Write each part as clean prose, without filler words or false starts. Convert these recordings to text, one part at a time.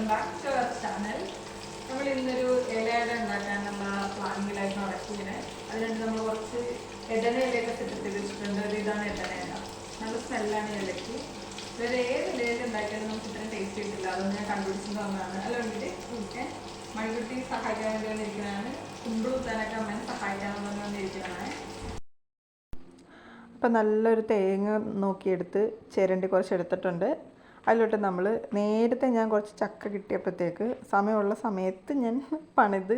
back to our channel. നമ്മൾ ഇന്നൊരു ഇലയുടെ ഉണ്ടാക്കാനുള്ള പ്ലാനിങ്ങിലായിട്ട് നടക്കിങ്ങനെ. അതിനായിട്ട് നമ്മൾ കുറച്ച് എടന ഇലയൊക്കെ സെറ്റ് ചെയ്ത് വെച്ചിട്ടുണ്ട്. ഇതാണ് എടന ഇല. നല്ല സ്മെല്ലാണ് ഇലയ്ക്ക്. വേറെ ഏത് ഇലയിൽ ഉണ്ടാക്കിയാലും നമുക്ക് ഇത്രയും ടേസ്റ്റ് കിട്ടില്ല. അതൊന്നും ഞാൻ കണ്ടുപിടിച്ചെന്ന് പറഞ്ഞതാണ്. അല്ലെങ്കിൽ ഓക്കെ മൺകുട്ടി സഹായിക്കാൻ വേണ്ടി വന്നിരിക്കുന്നതാണ്. കുമ്പിൾ കുത്താനൊക്കെ അമ്മേനെ സഹായിക്കാമെന്ന് പറഞ്ഞ് വന്നിരിക്കുന്നതാണ്. അപ്പം നല്ലൊരു തേങ്ങ നോക്കിയെടുത്ത് ചിരണ്ടി കുറച്ച് എടുത്തിട്ടുണ്ട്. അതിലോട്ട് നമ്മൾ നേരത്തെ ഞാൻ കുറച്ച് ചക്ക കിട്ടിയപ്പോഴത്തേക്ക് സമയമുള്ള സമയത്ത് ഞാൻ പണിത്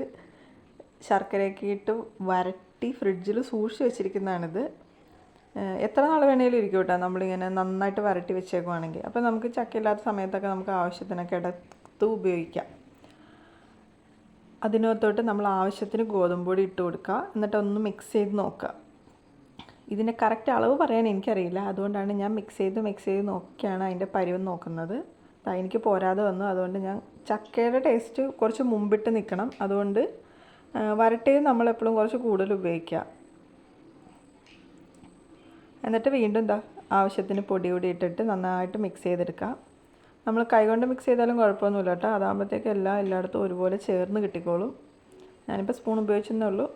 ശർക്കരയൊക്കെ ഇട്ട് വരട്ടി ഫ്രിഡ്ജിൽ സൂക്ഷിച്ച് വെച്ചിരിക്കുന്നതാണിത്. എത്ര നാൾ വേണേലും ഇരിക്കും കേട്ടോ, നമ്മളിങ്ങനെ നന്നായിട്ട് വരട്ടി വെച്ചേക്കുവാണെങ്കിൽ. അപ്പോൾ നമുക്ക് ചക്കയില്ലാത്ത സമയത്തൊക്കെ നമുക്ക് ആവശ്യത്തിനൊക്കെ എടുത്ത് ഉപയോഗിക്കാം. അതിനകത്തോട്ട് നമ്മൾ ആവശ്യത്തിന് ഗോതമ്പ് പൊടി ഇട്ട് കൊടുക്കുക. എന്നിട്ട് ഒന്ന് മിക്സ് ചെയ്ത് നോക്കുക. ഇതിൻ്റെ കറക്റ്റ് അളവ് പറയാൻ എനിക്കറിയില്ല, അതുകൊണ്ടാണ് ഞാൻ മിക്സ് ചെയ്ത് നോക്കിയാണ് അതിൻ്റെ പരുവം നോക്കുന്നത്. എനിക്ക് പോരാതെ വന്നു, അതുകൊണ്ട് ഞാൻ ചക്കയുടെ ടേസ്റ്റ് കുറച്ച് മുമ്പിട്ട് നിൽക്കണം. അതുകൊണ്ട് വരട്ടിയത് നമ്മളെപ്പോഴും കുറച്ച് കൂടുതൽ ഉപയോഗിക്കുക. എന്നിട്ട് വീണ്ടും ആവശ്യത്തിന് പൊടി ഇട്ടിട്ട് നന്നായിട്ട് മിക്സ് ചെയ്തെടുക്കുക. നമ്മൾ കൈകൊണ്ട് മിക്സ് ചെയ്താലും കുഴപ്പമൊന്നുമില്ല കേട്ടോ. അതാകുമ്പോഴത്തേക്ക് എല്ലായിടത്തും ഒരുപോലെ ചേർന്ന് കിട്ടിക്കോളും. ഞാനിപ്പോൾ സ്പൂൺ ഉപയോഗിച്ചെന്നേ ഉള്ളൂ.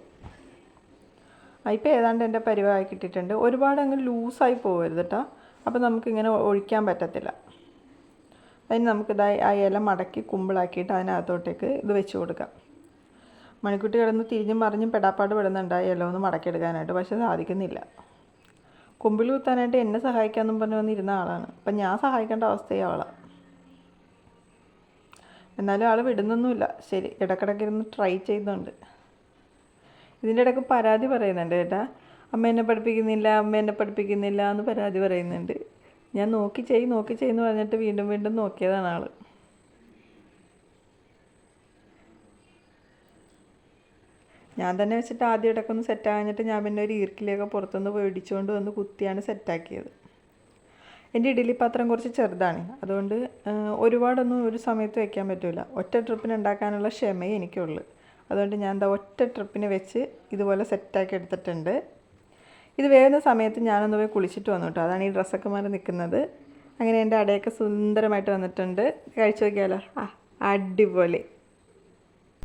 ഇപ്പോൾ ഏതാണ്ട് എൻ്റെ പരിവായി കിട്ടിയിട്ടുണ്ട്. ഒരുപാട് അങ്ങ് ലൂസായി പോകരുത് കേട്ടോ, അപ്പോൾ നമുക്കിങ്ങനെ ഒഴിക്കാൻ പറ്റത്തില്ല. അതിന് നമുക്കിതായി ആ ഇല മടക്കി കുമ്പിളാക്കിയിട്ട് അതിനകത്തോട്ടേക്ക് ഇത് വെച്ച് കൊടുക്കാം. മണിക്കുട്ടി കിടന്ന് തിരിഞ്ഞും മറിഞ്ഞും പെടാപ്പാട് പെടുന്നുണ്ട് ആ ഇല ഒന്ന് മടക്കിയെടുക്കാനായിട്ട്, പക്ഷേ സാധിക്കുന്നില്ല. കുമ്പിൾ കുത്താനായിട്ട് എന്നെ സഹായിക്കാമെന്നും പറഞ്ഞ് വന്നിരുന്ന ആളാണ്. അപ്പം ഞാൻ സഹായിക്കേണ്ട അവസ്ഥയും ആളാണ്. എന്നാലും ആൾ വിടുന്നൊന്നുമില്ല. ശരി, ഇടയ്ക്കിടയ്ക്ക് ഇരുന്ന് ട്രൈ ചെയ്യുന്നുണ്ട്. ഇതിൻ്റെ ഇടയ്ക്ക് പരാതി പറയുന്നുണ്ട് കേട്ടാ, അമ്മ എന്നെ പഠിപ്പിക്കുന്നില്ല എന്ന് പരാതി പറയുന്നുണ്ട്. ഞാൻ നോക്കി ചെയ്യുമെന്ന് പറഞ്ഞിട്ട് വീണ്ടും നോക്കിയതാണ് ആൾ. ഞാൻ തന്നെ വെച്ചിട്ട് ആദ്യം ഇടയ്ക്കൊന്ന് സെറ്റാകഞ്ഞിട്ട് ഞാൻ പിന്നെ ഒരു ഈർക്കിലേക്ക് പുറത്തുനിന്ന് മേടിച്ചുകൊണ്ട് വന്ന് കുത്തിയാണ് സെറ്റാക്കിയത്. എൻ്റെ ഇഡ്ഡലി പാത്രം കുറച്ച് ചെറുതാണ്, അതുകൊണ്ട് ഒരുപാടൊന്നും ഒരു സമയത്ത് വയ്ക്കാൻ പറ്റില്ല. ഒറ്റ ട്രിപ്പിന് ഉണ്ടാക്കാനുള്ള ക്ഷമയെ എനിക്കുള്ളൂ. അതുകൊണ്ട് ഞാൻ ഒറ്റ ട്രിപ്പിന് വെച്ച് ഇതുപോലെ സെറ്റാക്കി എടുത്തിട്ടുണ്ട്. ഇത് വേവുന്ന സമയത്ത് ഞാനൊന്ന് പോയി കുളിച്ചിട്ട് വന്നു കേട്ടോ. അതാണ് ഈ ഡ്രസ്സൊക്കെ മാറി നിൽക്കുന്നത്. അങ്ങനെ എൻ്റെ അടയൊക്കെ സുന്ദരമായിട്ട് വന്നിട്ടുണ്ട്. കഴിച്ചു നോക്കിയാലോ? അടിപൊളി.